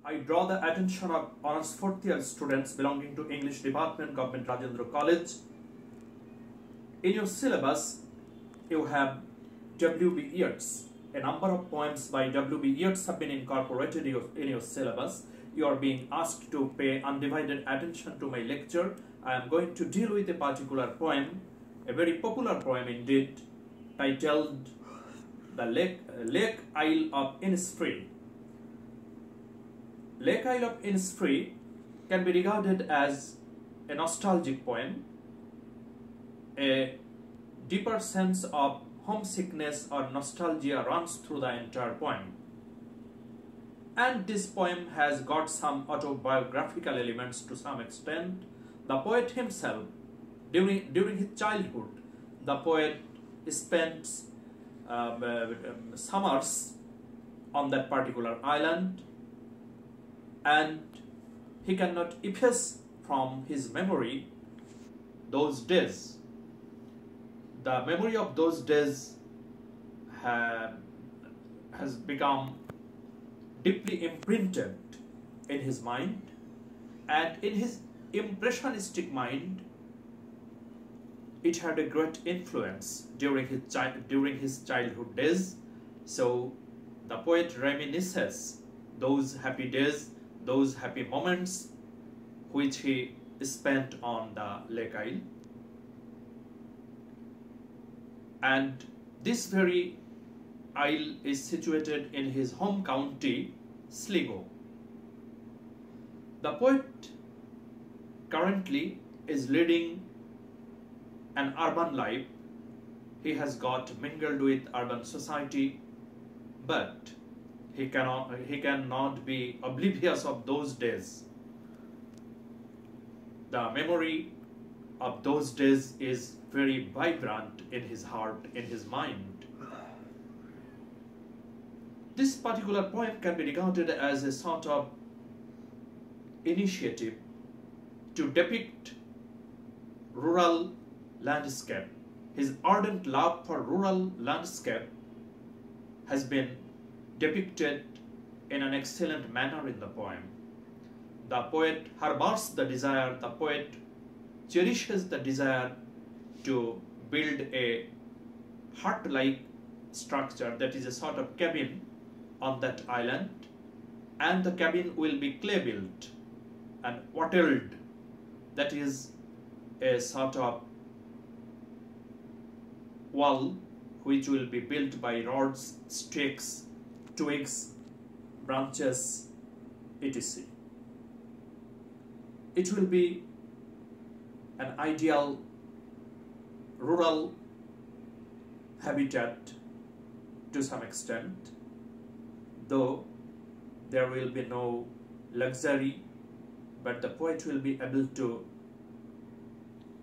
I draw the attention of honors fourth year students belonging to English Department, Government Rajendra College. In your syllabus, you have W.B. Yeats. A number of poems by W.B. Yeats have been incorporated in your syllabus. You are being asked to pay undivided attention to my lecture. I am going to deal with a particular poem, a very popular poem indeed, titled The Lake Isle of Innisfree. Lake Isle of Innisfree can be regarded as a nostalgic poem. A deeper sense of homesickness or nostalgia runs through the entire poem. And this poem has got some autobiographical elements to some extent. The poet himself, during his childhood, the poet spent summers on that particular island, and he cannot efface from his memory those days. The memory of those days has become deeply imprinted in his mind, and in his impressionistic mind it had a great influence during his childhood days. So the poet reminisces those happy days, those happy moments which he spent on the Lake Isle. And this very isle is situated in his home county, Sligo. The poet currently is leading an urban life. He has got mingled with urban society, but he cannot be oblivious of those days. The memory of those days is very vibrant in his heart, in his mind. This particular poem can be regarded as a sort of initiative to depict rural landscape. His ardent love for rural landscape has been depicted in an excellent manner in the poem. The poet harbors the desire, the poet cherishes the desire to build a hut-like structure, that is a sort of cabin on that island, and the cabin will be clay built and wattled, that is a sort of wall which will be built by rods, sticks, twigs, branches, etc. It will be an ideal rural habitat to some extent, though there will be no luxury, but the poet will be able to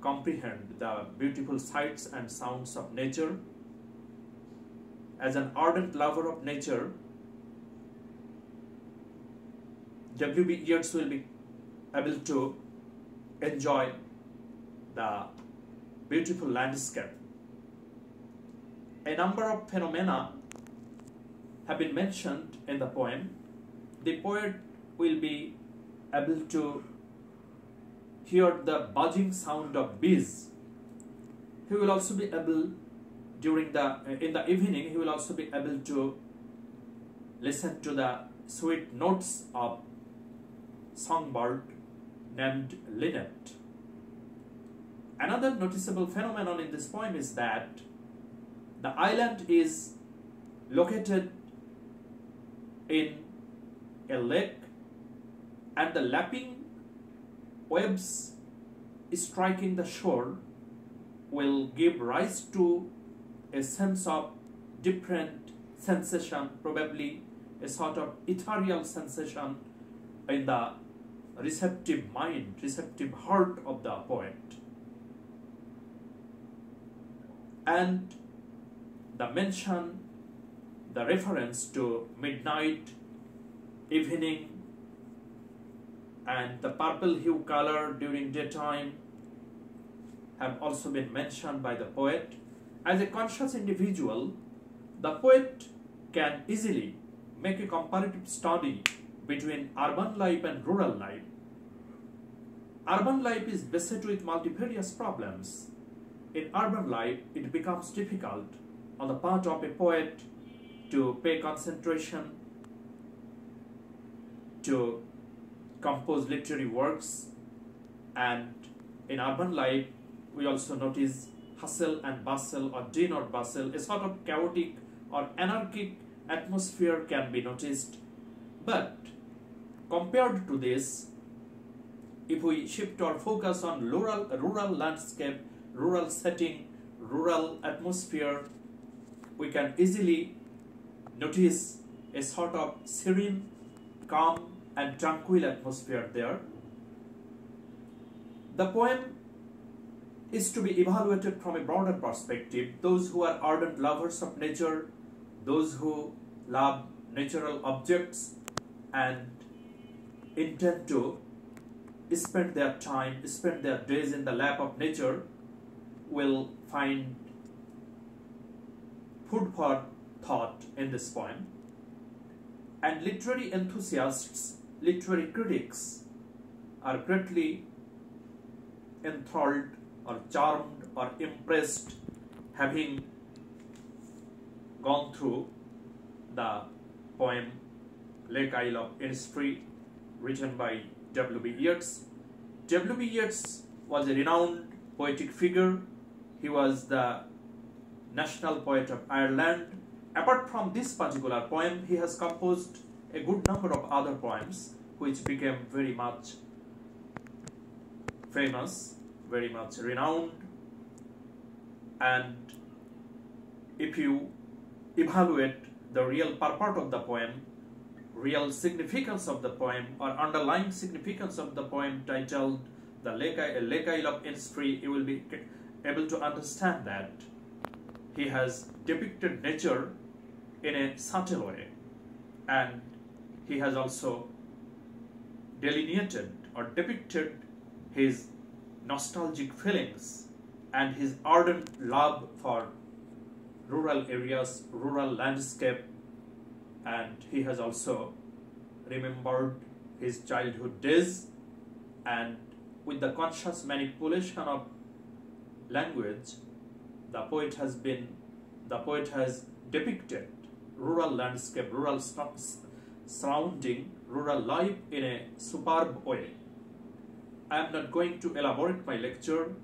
comprehend the beautiful sights and sounds of nature. As an ardent lover of nature, W.B. Yeats will be able to enjoy the beautiful landscape. A number of phenomena have been mentioned in the poem. The poet will be able to hear the buzzing sound of bees. He will also be able, in the evening, he will also be able to listen to the sweet notes of songbird named linnet. Another noticeable phenomenon in this poem is that the island is located in a lake, and the lapping waves striking the shore will give rise to a sense of different sensation, probably a sort of ethereal sensation in the receptive mind, receptive heart of the poet. And the mention, the reference to midnight, evening, and the purple hue color during daytime have also been mentioned by the poet. As a conscious individual, the poet can easily make a comparative study between urban life and rural life. Urban life is beset with multifarious problems. In urban life, it becomes difficult on the part of a poet to pay concentration, to compose literary works, and in urban life, we also notice hustle and bustle or din or bustle, a sort of chaotic or anarchic atmosphere can be noticed. But compared to this, if we shift our focus on rural landscape, rural setting, rural atmosphere, we can easily notice a sort of serene, calm and tranquil atmosphere there. The poem is to be evaluated from a broader perspective. Those who are ardent lovers of nature, those who love natural objects and intend to spend their time, spend their days in the lap of nature, will find food for thought in this poem. And literary enthusiasts, literary critics are greatly enthralled or charmed or impressed, having gone through the poem Lake Isle of Innisfree, written by W.B. Yeats. W.B. Yeats was a renowned poetic figure. He was the national poet of Ireland. Apart from this particular poem, he has composed a good number of other poems which became very much famous, very much renowned. And if you evaluate the real purport of the poem, real significance of the poem, or underlying significance of the poem titled The Lake Isle of Innisfree, you will be able to understand that he has depicted nature in a subtle way, and he has also delineated or depicted his nostalgic feelings and his ardent love for rural areas, rural landscape, and he has also remembered his childhood days, and with the conscious manipulation of language, the poet has depicted rural landscape, rural surrounding, rural life in a superb way. I am not going to elaborate my lecture.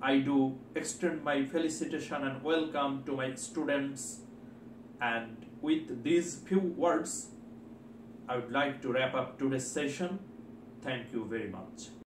I do extend my felicitation and welcome to my students, and with these few words, I would like to wrap up today's session. Thank you very much.